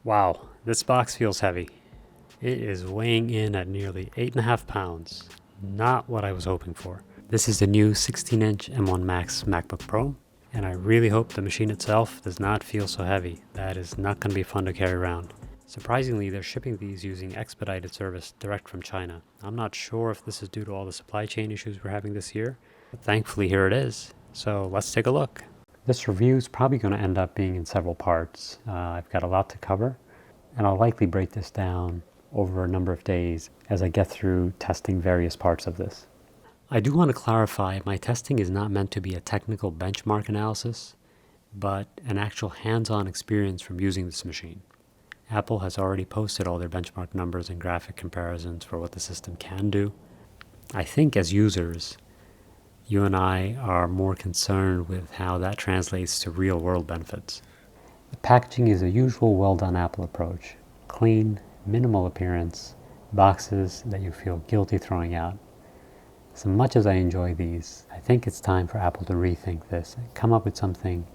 Wow, this box feels heavy. It is weighing in at nearly 8.5 pounds. Not what I was hoping for. This is the new 16-inch M1 Max MacBook Pro, and I really hope the machine itself does not feel so heavy. That is not going to be fun to carry around. Surprisingly, they're shipping these using expedited service direct from China. I'm not sure if this is due to all the supply chain issues we're having this year, but thankfully here it is. So let's take a look. This review is probably going to end up being in several parts. I've got a lot to cover, and I'll likely break this down over a number of days as I get through testing various parts of this. I do want to clarify, my testing is not meant to be a technical benchmark analysis, but an actual hands-on experience from using this machine. Apple has already posted all their benchmark numbers and graphic comparisons for what the system can do. I think as users, you and I are more concerned with how that translates to real-world benefits. The packaging is a usual well-done Apple approach. Clean, minimal appearance, boxes that you feel guilty throwing out. As much as I enjoy these, I think it's time for Apple to rethink this and come up with something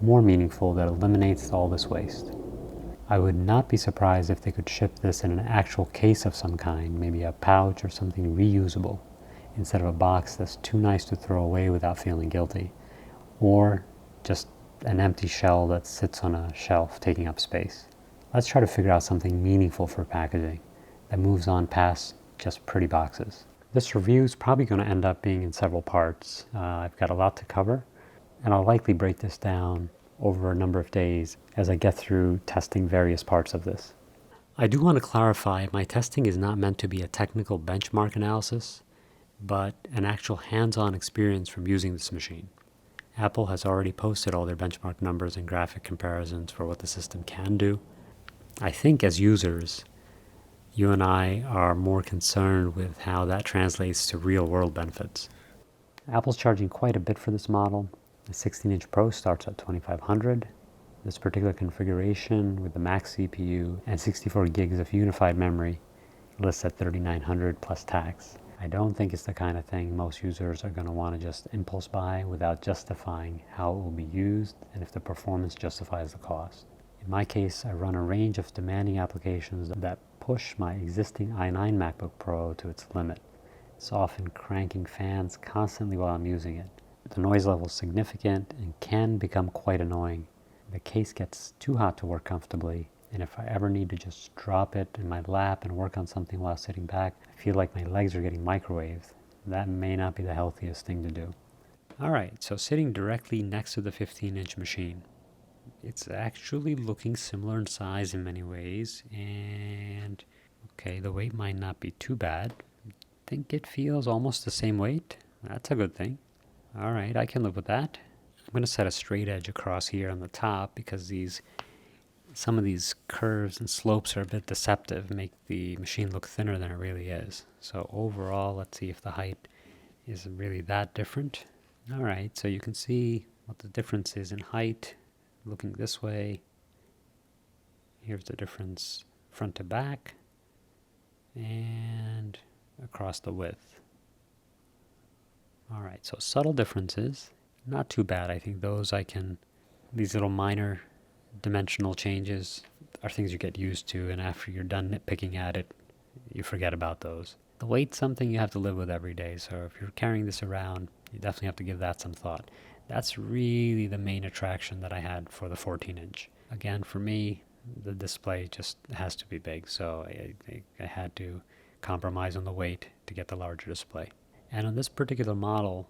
more meaningful that eliminates all this waste. I would not be surprised if they could ship this in an actual case of some kind, maybe a pouch or something reusable, instead of a box that's too nice to throw away without feeling guilty, or just an empty shell that sits on a shelf taking up space. Let's try to figure out something meaningful for packaging that moves on past just pretty boxes. This review is probably going to end up being in several parts. I've got a lot to cover, and I'll likely break this down over a number of days as I get through testing various parts of this. I do want to clarify, my testing is not meant to be a technical benchmark analysis, but an actual hands-on experience from using this machine. Apple has already posted all their benchmark numbers and graphic comparisons for what the system can do. I think as users, you and I are more concerned with how that translates to real-world benefits. Apple's charging quite a bit for this model. The 16-inch Pro starts at $2,500. This particular configuration with the Max CPU and 64 gigs of unified memory lists at $3,900 plus tax. I don't think it's the kind of thing most users are going to want to just impulse buy without justifying how it will be used and if the performance justifies the cost. In my case, I run a range of demanding applications that push my existing i9 MacBook Pro to its limit. It's often cranking fans constantly while I'm using it. The noise level is significant and can become quite annoying. The case gets too hot to work comfortably, and if I ever need to just drop it in my lap and work on something while sitting back, I feel like my legs are getting microwaved. That may not be the healthiest thing to do. Alright, so sitting directly next to the 15-inch machine. It's actually looking similar in size in many ways, and okay, the weight might not be too bad. I think it feels almost the same weight. That's a good thing. Alright, I can live with that. I'm going to set a straight edge across here on the top because some of these curves and slopes are a bit deceptive, make the machine look thinner than it really is. So overall, let's see if the height is really that different. Alright, so you can see what the difference is in height. Looking this way, here's the difference front to back and across the width. Alright, so subtle differences, not too bad. I think these little minor dimensional changes are things you get used to, and after you're done nitpicking at it, you forget about those. The weight's something you have to live with every day, so if you're carrying this around, you definitely have to give that some thought. That's really the main attraction that I had for the 14-inch. Again, for me, the display just has to be big, so I had to compromise on the weight to get the larger display. And on this particular model,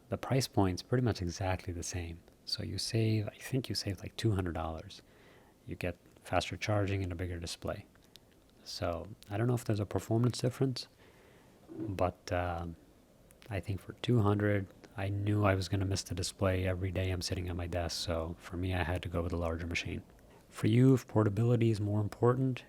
the price point's pretty much exactly the same. So I think you save like $200. You get faster charging and a bigger display. So I don't know if there's a performance difference, but I think for $200, I knew I was going to miss the display every day I'm sitting at my desk, so for me I had to go with a larger machine. For you, if portability is more important,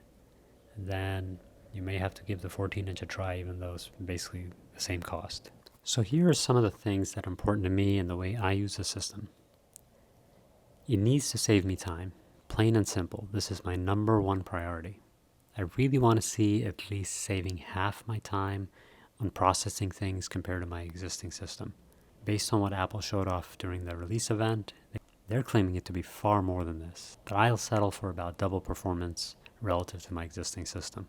then you may have to give the 14-inch a try, even though it's basically the same cost. So here are some of the things that are important to me and the way I use the system. It needs to save me time. Plain and simple, this is my number one priority. I really want to see at least saving half my time on processing things compared to my existing system. Based on what Apple showed off during the release event, They're claiming it to be far more than this, but I'll settle for about double performance relative to my existing system.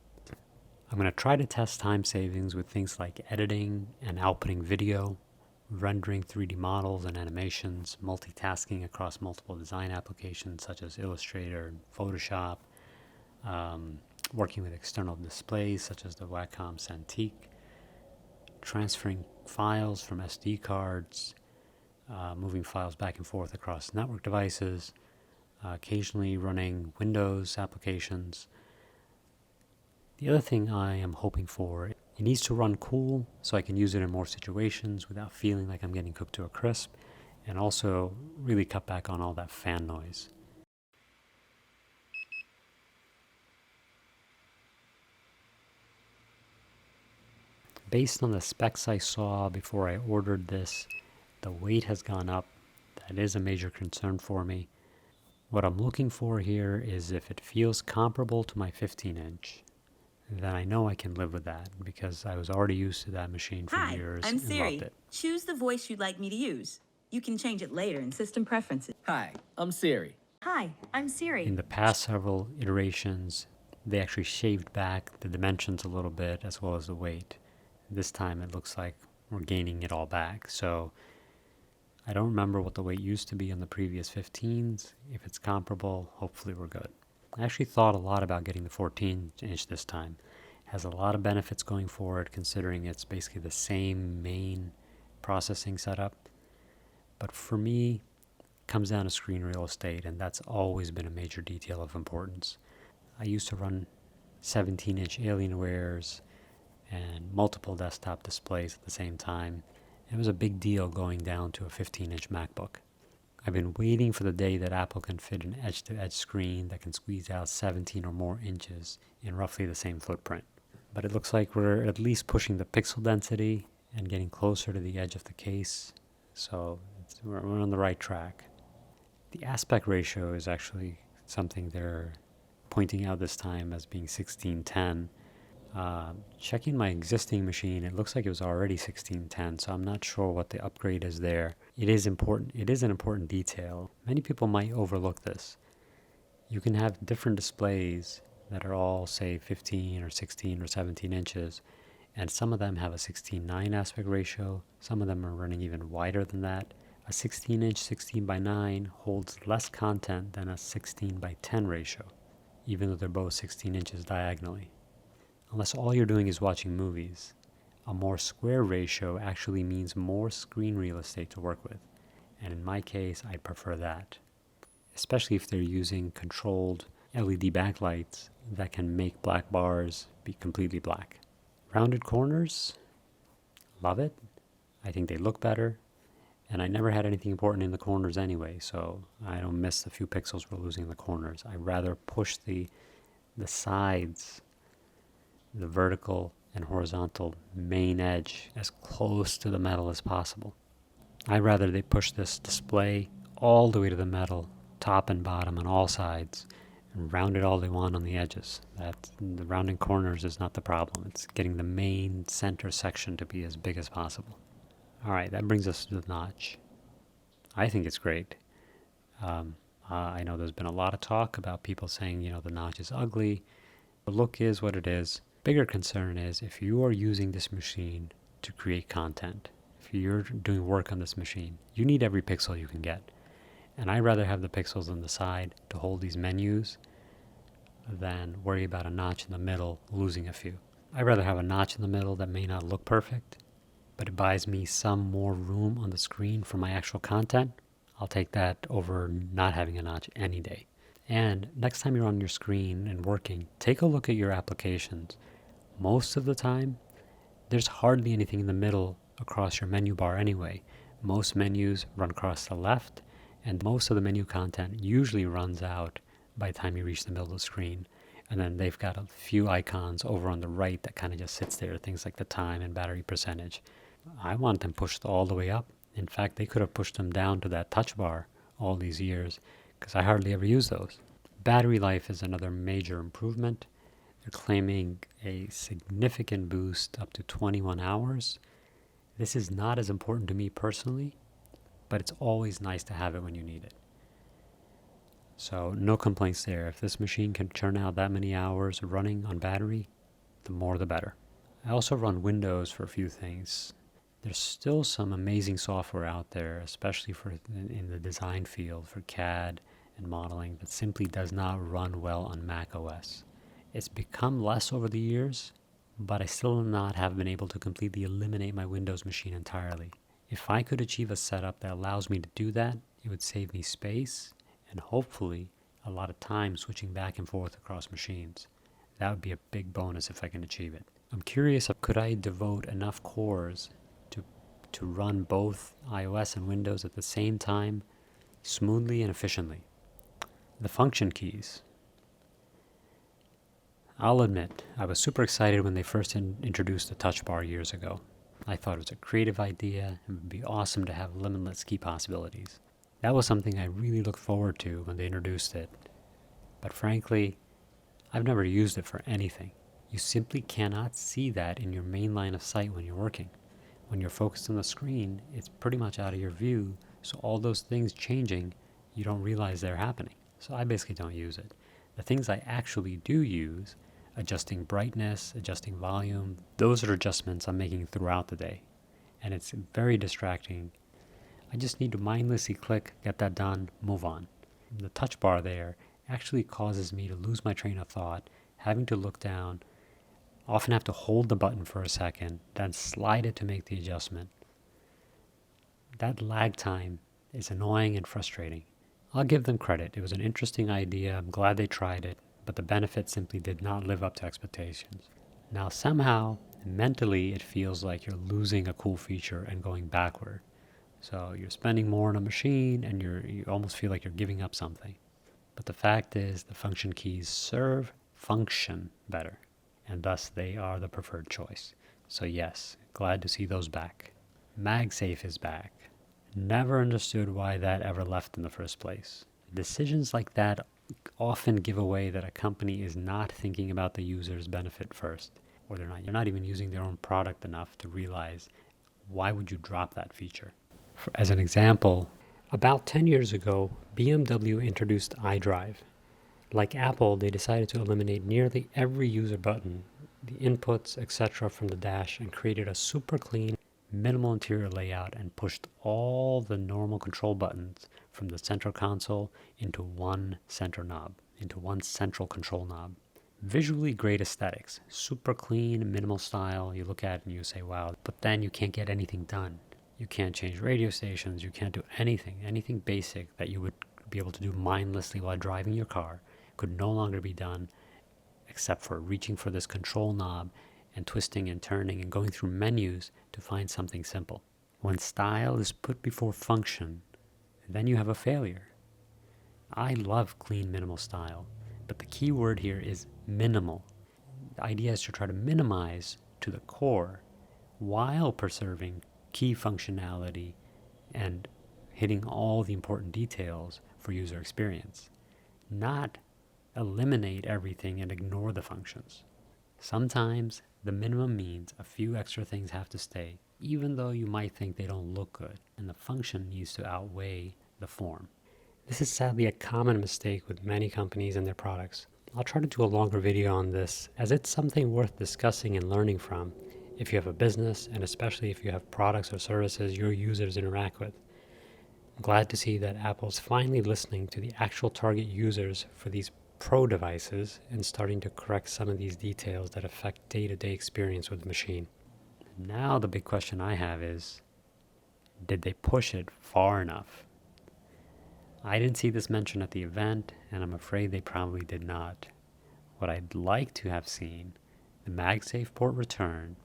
I'm going to try to test time savings with things like editing and outputting video, rendering 3D models and animations, multitasking across multiple design applications such as Illustrator and Photoshop, working with external displays such as the Wacom Cintiq, transferring files from SD cards, moving files back and forth across network devices, occasionally running Windows applications. The other thing I am hoping for, it needs to run cool so I can use it in more situations without feeling like I'm getting cooked to a crisp, and also really cut back on all that fan noise. Based on the specs I saw before I ordered this, the weight has gone up. That is a major concern for me. What I'm looking for here is if it feels comparable to my 15-inch, then I know I can live with that because I was already used to that machine for years I'm and Siri. loved it. Choose the voice you'd like me to use. You can change it later in system preferences. Hi, I'm Siri. Hi, I'm Siri. In the past several iterations, they actually shaved back the dimensions a little bit as well as the weight. This time it looks like we're gaining it all back. So I don't remember what the weight used to be on the previous 15s. If it's comparable, hopefully we're good. I actually thought a lot about getting the 14-inch this time. It has a lot of benefits going forward considering it's basically the same main processing setup. But for me, it comes down to screen real estate, and that's always been a major detail of importance. I used to run 17-inch Alienwares and multiple desktop displays at the same time. It was a big deal going down to a 15-inch MacBook. I've been waiting for the day that Apple can fit an edge-to-edge screen that can squeeze out 17 or more inches in roughly the same footprint. But it looks like we're at least pushing the pixel density and getting closer to the edge of the case, so we're on the right track. The aspect ratio is actually something they're pointing out this time as being 16:10. Checking my existing machine, it looks like it was already 16:10, so I'm not sure what the upgrade is there. It is important. It is an important detail. Many people might overlook this. You can have different displays that are all, say, 15 or 16 or 17 inches, and some of them have a 16:9 aspect ratio. Some of them are running even wider than that. A 16-inch 16:9 holds less content than a 16:10 ratio, even though they're both 16 inches diagonally. Unless all you're doing is watching movies, a more square ratio actually means more screen real estate to work with. And in my case, I prefer that, especially if they're using controlled LED backlights that can make black bars be completely black. Rounded corners, love it. I think they look better. And I never had anything important in the corners anyway, so I don't miss the few pixels we're losing in the corners. I rather push the sides, the vertical and horizontal main edge as close to the metal as possible. I'd rather they push this display all the way to the metal, top and bottom on all sides, and round it all they want on the edges. The rounding corners is not the problem. It's getting the main center section to be as big as possible. Alright, that brings us to the notch. I think it's great. I know there's been a lot of talk about people saying, the notch is ugly. The look is what it is. Bigger concern is if you are using this machine to create content, if you're doing work on this machine, you need every pixel you can get. And I'd rather have the pixels on the side to hold these menus than worry about a notch in the middle losing a few. I'd rather have a notch in the middle that may not look perfect, but it buys me some more room on the screen for my actual content. I'll take that over not having a notch any day. And next time you're on your screen and working, take a look at your applications. Most of the time, there's hardly anything in the middle across your menu bar anyway. Most menus run across the left, and most of the menu content usually runs out by the time you reach the middle of the screen. And then they've got a few icons over on the right that kind of just sits there, things like the time and battery percentage. I want them pushed all the way up. In fact, they could have pushed them down to that touch bar all these years, because I hardly ever use those. Battery life is another major improvement. They're claiming a significant boost up to 21 hours. This is not as important to me personally, but it's always nice to have it when you need it. So no complaints there. If this machine can churn out that many hours running on battery, the more the better. I also run Windows for a few things. There's still some amazing software out there, especially for in the design field for CAD and modeling, that simply does not run well on Mac OS. It's become less over the years, but I still not have been able to completely eliminate my Windows machine entirely. If I could achieve a setup that allows me to do that, it would save me space and hopefully a lot of time switching back and forth across machines. That would be a big bonus if I can achieve it. I'm curious, could I devote enough cores to run both iOS and Windows at the same time, smoothly and efficiently? The function keys. I'll admit, I was super excited when they first introduced the touch bar years ago. I thought it was a creative idea and would be awesome to have limitless key possibilities. That was something I really looked forward to when they introduced it. But frankly, I've never used it for anything. You simply cannot see that in your main line of sight when you're working. When you're focused on the screen, it's pretty much out of your view, so all those things changing, you don't realize they're happening. So I basically don't use it. The things I actually do use, adjusting brightness, adjusting volume, those are adjustments I'm making throughout the day. And it's very distracting. I just need to mindlessly click, get that done, move on. The touch bar there actually causes me to lose my train of thought, having to look down, often have to hold the button for a second, then slide it to make the adjustment. That lag time is annoying and frustrating. I'll give them credit. It was an interesting idea. I'm glad they tried it, but the benefits simply did not live up to expectations. Now somehow, mentally, it feels like you're losing a cool feature and going backward. So you're spending more on a machine and you almost feel like you're giving up something. But the fact is, the function keys serve function better, and thus they are the preferred choice. So yes, glad to see those back. MagSafe is back. Never understood why that ever left in the first place. Decisions like that often give away that a company is not thinking about the user's benefit first, or they're not even using their own product enough to realize, why would you drop that feature? As an example, about 10 years ago, BMW introduced iDrive. Like Apple, they decided to eliminate nearly every user button, the inputs, etc. from the dash, and created a super clean, minimal interior layout and pushed all the normal control buttons from the central console into one center knob, into one central control knob. Visually great aesthetics, super clean, minimal style. You look at it and you say, wow, but then you can't get anything done. You can't change radio stations, you can't do anything basic that you would be able to do mindlessly while driving your car could no longer be done except for reaching for this control knob and twisting and turning and going through menus to find something simple. When style is put before function, then you have a failure. I love clean, minimal style, but the key word here is minimal. The idea is to try to minimize to the core while preserving key functionality and hitting all the important details for user experience. Not eliminate everything and ignore the functions. Sometimes the minimum means a few extra things have to stay, even though you might think they don't look good, and the function needs to outweigh the form. This is sadly a common mistake with many companies and their products. I'll try to do a longer video on this, as it's something worth discussing and learning from if you have a business, and especially if you have products or services your users interact with. I'm glad to see that Apple's finally listening to the actual target users for these Pro devices and starting to correct some of these details that affect day-to-day experience with the machine. Now the big question I have is, did they push it far enough? I didn't see this mentioned at the event, and I'm afraid they probably did not. What I'd like to have seen, the MagSafe port return.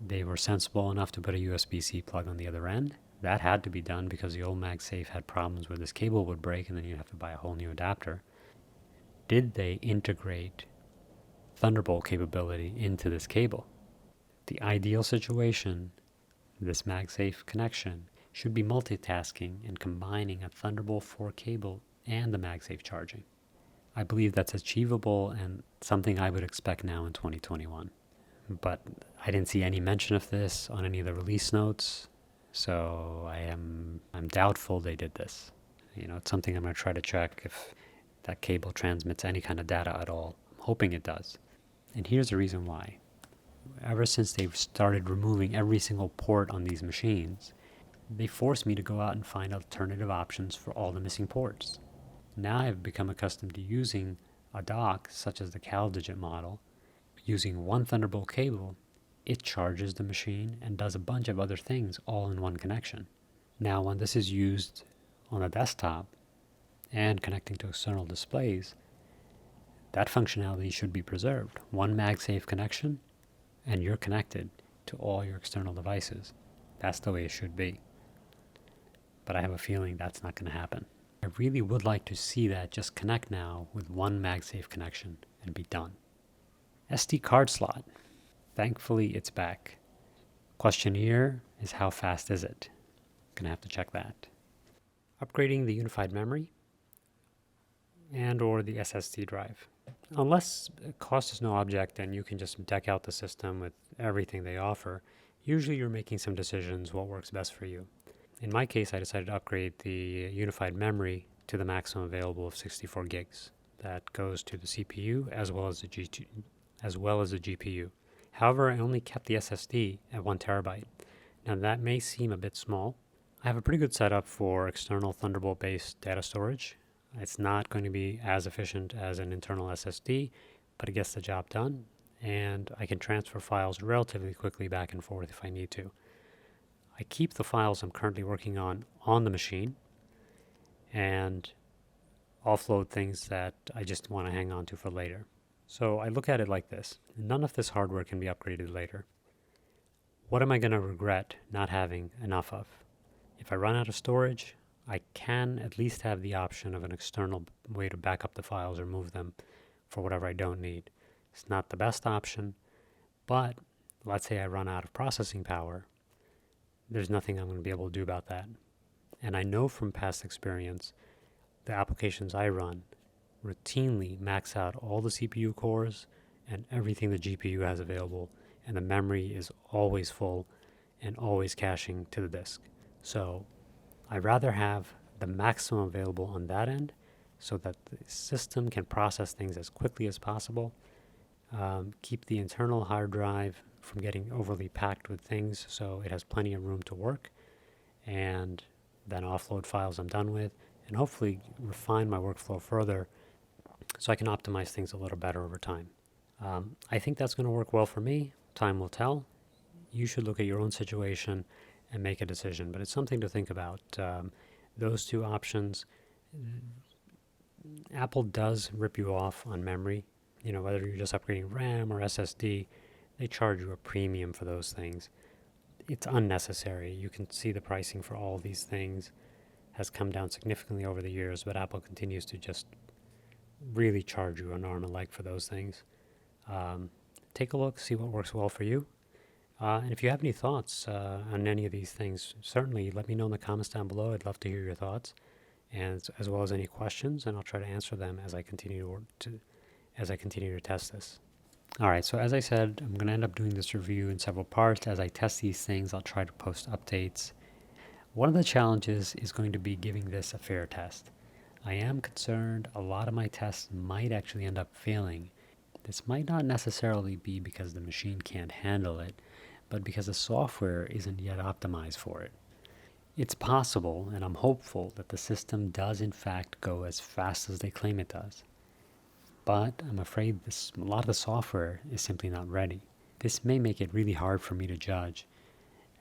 They were sensible enough to put a USB-C plug on the other end. That had to be done because the old MagSafe had problems where this cable would break and then you'd have to buy a whole new adapter. Did they integrate Thunderbolt capability into this cable? The ideal situation, this MagSafe connection, should be multitasking and combining a Thunderbolt 4 cable and the MagSafe charging. I believe that's achievable and something I would expect now in 2021. But I didn't see any mention of this on any of the release notes, so I'm doubtful they did this. It's something I'm going to try to check if that cable transmits any kind of data at all. I'm hoping it does. And here's the reason why. Ever since they've started removing every single port on these machines, they forced me to go out and find alternative options for all the missing ports. Now I've become accustomed to using a dock, such as the CalDigit model. Using one Thunderbolt cable, it charges the machine and does a bunch of other things all in one connection. Now, when this is used on a desktop and connecting to external displays, that functionality should be preserved. One MagSafe connection, and you're connected to all your external devices. That's the way it should be. But I have a feeling that's not going to happen. I really would like to see that just connect now with one MagSafe connection and be done. SD card slot. Thankfully, it's back. Question here is, how fast is it? Gonna have to check that. Upgrading the unified memory and or the SSD drive. Unless cost is no object and you can just deck out the system with everything they offer, usually you're making some decisions what works best for you. In my case, I decided to upgrade the unified memory to the maximum available of 64 gigs. That goes to the CPU as well as the GPU. However, I only kept the SSD at 1 terabyte. Now that may seem a bit small. I have a pretty good setup for external Thunderbolt-based data storage. It's not going to be as efficient as an internal SSD, but it gets the job done, and I can transfer files relatively quickly back and forth if I need to. I keep the files I'm currently working on the machine and offload things that I just want to hang on to for later. So I look at it like this. None of this hardware can be upgraded later. What am I going to regret not having enough of? If I run out of storage, I can at least have the option of an external way to back up the files or move them for whatever I don't need. It's not the best option, but let's say I run out of processing power. There's nothing I'm going to be able to do about that. And I know from past experience, the applications I run routinely max out all the CPU cores and everything the GPU has available, and the memory is always full and always caching to the disk. So I'd rather have the maximum available on that end so that the system can process things as quickly as possible, keep the internal hard drive from getting overly packed with things so it has plenty of room to work, and then offload files I'm done with, and hopefully refine my workflow further so I can optimize things a little better over time. I think that's going to work well for me. Time will tell. You should look at your own situation and make a decision, but it's something to think about. Those two options, Apple does rip you off on memory. Whether you're just upgrading RAM or SSD, they charge you a premium for those things. It's unnecessary. You can see the pricing for all these things has come down significantly over the years, but Apple continues to just really charge you an arm and leg for those things. Take a look, see what works well for you. And if you have any thoughts on any of these things, certainly let me know in the comments down below. I'd love to hear your thoughts, and as well as any questions, and I'll try to answer them as I continue to test this. All right, so as I said, I'm going to end up doing this review in several parts. As I test these things, I'll try to post updates. One of the challenges is going to be giving this a fair test. I am concerned a lot of my tests might actually end up failing. This might not necessarily be because the machine can't handle it, but because the software isn't yet optimized for it. It's possible, and I'm hopeful, that the system does in fact go as fast as they claim it does. But I'm afraid a lot of the software is simply not ready. This may make it really hard for me to judge,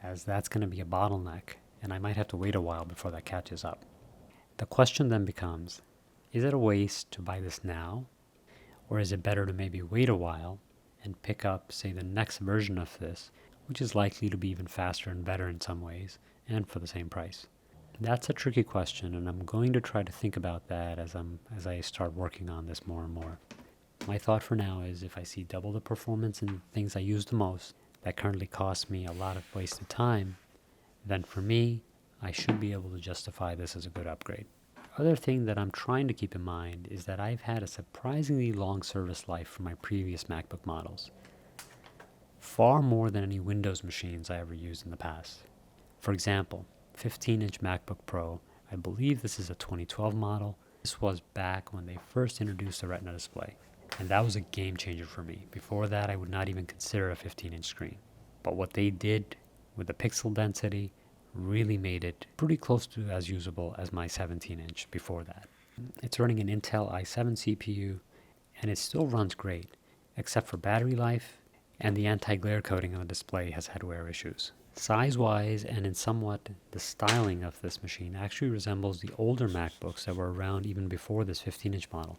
as that's going to be a bottleneck, and I might have to wait a while before that catches up. The question then becomes, is it a waste to buy this now? Or is it better to maybe wait a while and pick up, say, the next version of this, which is likely to be even faster and better in some ways, and for the same price? That's a tricky question, and I'm going to try to think about that as I start working on this more and more. My thought for now is, if I see double the performance in things I use the most that currently cost me a lot of wasted time, then for me, I should be able to justify this as a good upgrade. Other thing that I'm trying to keep in mind is that I've had a surprisingly long service life for my previous MacBook models. Far more than any Windows machines I ever used in the past. For example, 15-inch MacBook Pro I believe this is a 2012 model. This was back when they first introduced the Retina display, and that was a game changer for me. Before that, I would not even consider a 15-inch screen. But what they did with the pixel density really made it pretty close to as usable as my 17-inch before that. It's running an Intel i7 CPU, and it still runs great, except for battery life, and the anti-glare coating on the display has had wear issues. Size-wise and in somewhat the styling of this machine actually resembles the older MacBooks that were around even before this 15-inch model.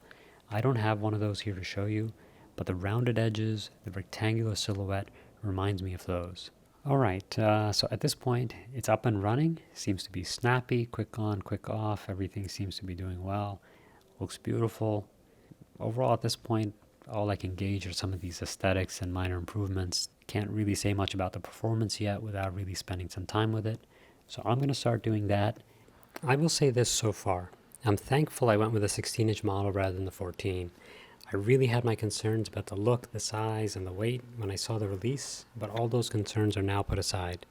I don't have one of those here to show you, but the rounded edges, the rectangular silhouette reminds me of those. Alright, so at this point it's up and running, seems to be snappy, quick on, quick off, everything seems to be doing well, looks beautiful. Overall at this point, all I can gauge are some of these aesthetics and minor improvements. Can't really say much about the performance yet without really spending some time with it. So I'm going to start doing that. I will say this so far. I'm thankful I went with a 16-inch model rather than the 14. I really had my concerns about the look, the size, and the weight when I saw the release, but all those concerns are now put aside.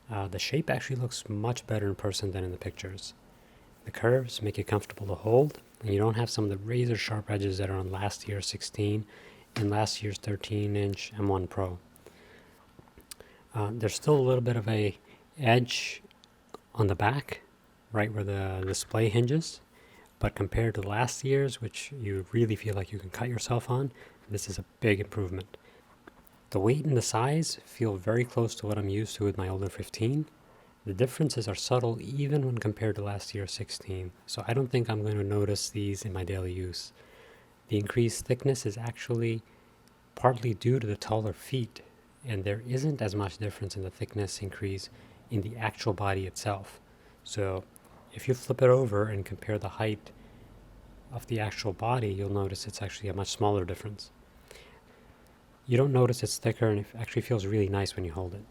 The shape actually looks much better in person than in the pictures. The curves make it comfortable to hold, and you don't have some of the razor sharp edges that are on last year's 16 and last year's 13-inch M1 Pro. There's still a little bit of a edge on the back, right where the display hinges, but compared to last year's, which you really feel like you can cut yourself on, this is a big improvement. The weight and the size feel very close to what I'm used to with my older 15. The differences are subtle even when compared to last year's 16, so I don't think I'm going to notice these in my daily use. The increased thickness is actually partly due to the taller feet, and there isn't as much difference in the thickness increase in the actual body itself. So if you flip it over and compare the height of the actual body, you'll notice it's actually a much smaller difference. You don't notice it's thicker, and it actually feels really nice when you hold it.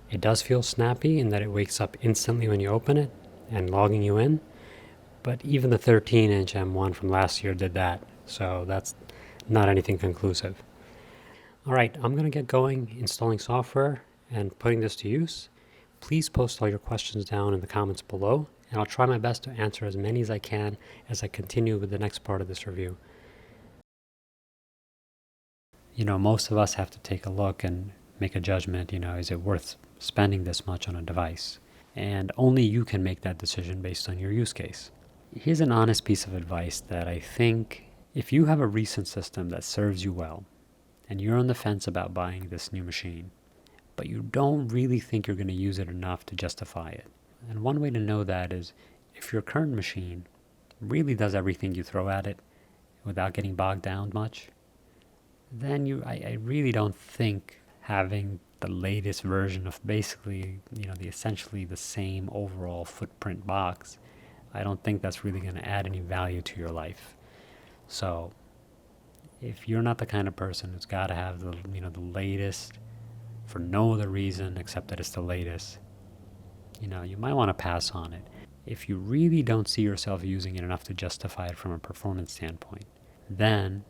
It does feel snappy in that it wakes up instantly when you open it and logging you in, but even the 13-inch M1 from last year did that, so that's not anything conclusive. Alright, I'm going to get going installing software and putting this to use. Please post all your questions down in the comments below, and I'll try my best to answer as many as I can as I continue with the next part of this review. You know, most of us have to take a look and make a judgment, is it worth spending this much on a device? And only you can make that decision based on your use case. Here's an honest piece of advice that I think if you have a recent system that serves you well, and you're on the fence about buying this new machine, but you don't really think you're going to use it enough to justify it. And one way to know that is if your current machine really does everything you throw at it without getting bogged down much, then I really don't think having the latest version of basically, the essentially the same overall footprint box, I don't think that's really going to add any value to your life. So if you're not the kind of person who's got to have the latest for no other reason except that it's the latest, you might want to pass on it. If you really don't see yourself using it enough to justify it from a performance standpoint, then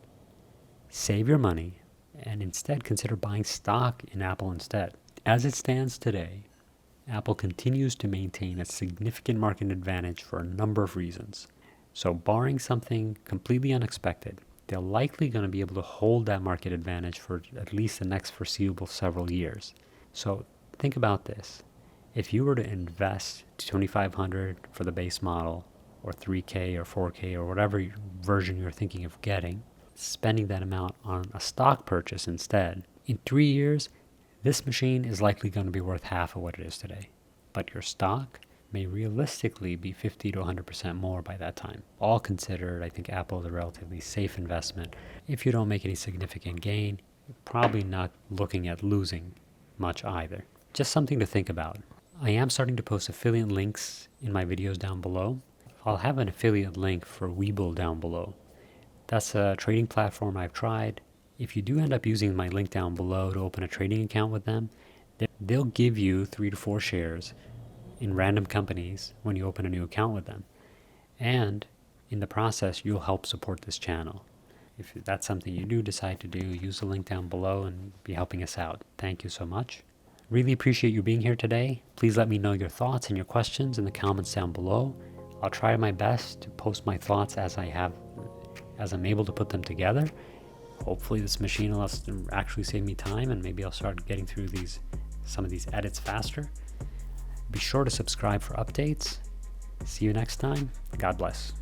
save your money and instead consider buying stock in Apple instead. As it stands today, Apple continues to maintain a significant market advantage for a number of reasons. So barring something completely unexpected, they're likely going to be able to hold that market advantage for at least the next foreseeable several years. So think about this. If you were to invest $2,500 for the base model, or $3K or $4K or whatever version you're thinking of getting, spending that amount on a stock purchase instead, in 3 years, this machine is likely going to be worth half of what it is today. But your stock may realistically be 50 to 100% more by that time. All considered, I think Apple is a relatively safe investment. If you don't make any significant gain, you're probably not looking at losing much either. Just something to think about. I am starting to post affiliate links in my videos down below. I'll have an affiliate link for Webull down below. That's a trading platform I've tried. If you do end up using my link down below to open a trading account with them, they'll give you 3 to 4 shares in random companies when you open a new account with them. And in the process, you'll help support this channel. If that's something you do decide to do, use the link down below and be helping us out. Thank you so much. Really appreciate you being here today. Please let me know your thoughts and your questions in the comments down below. I'll try my best to post my thoughts as I'm able to put them together. Hopefully this machine will actually save me time, and maybe I'll start getting through some of these edits faster. Be sure to subscribe for updates. See you next time. God bless.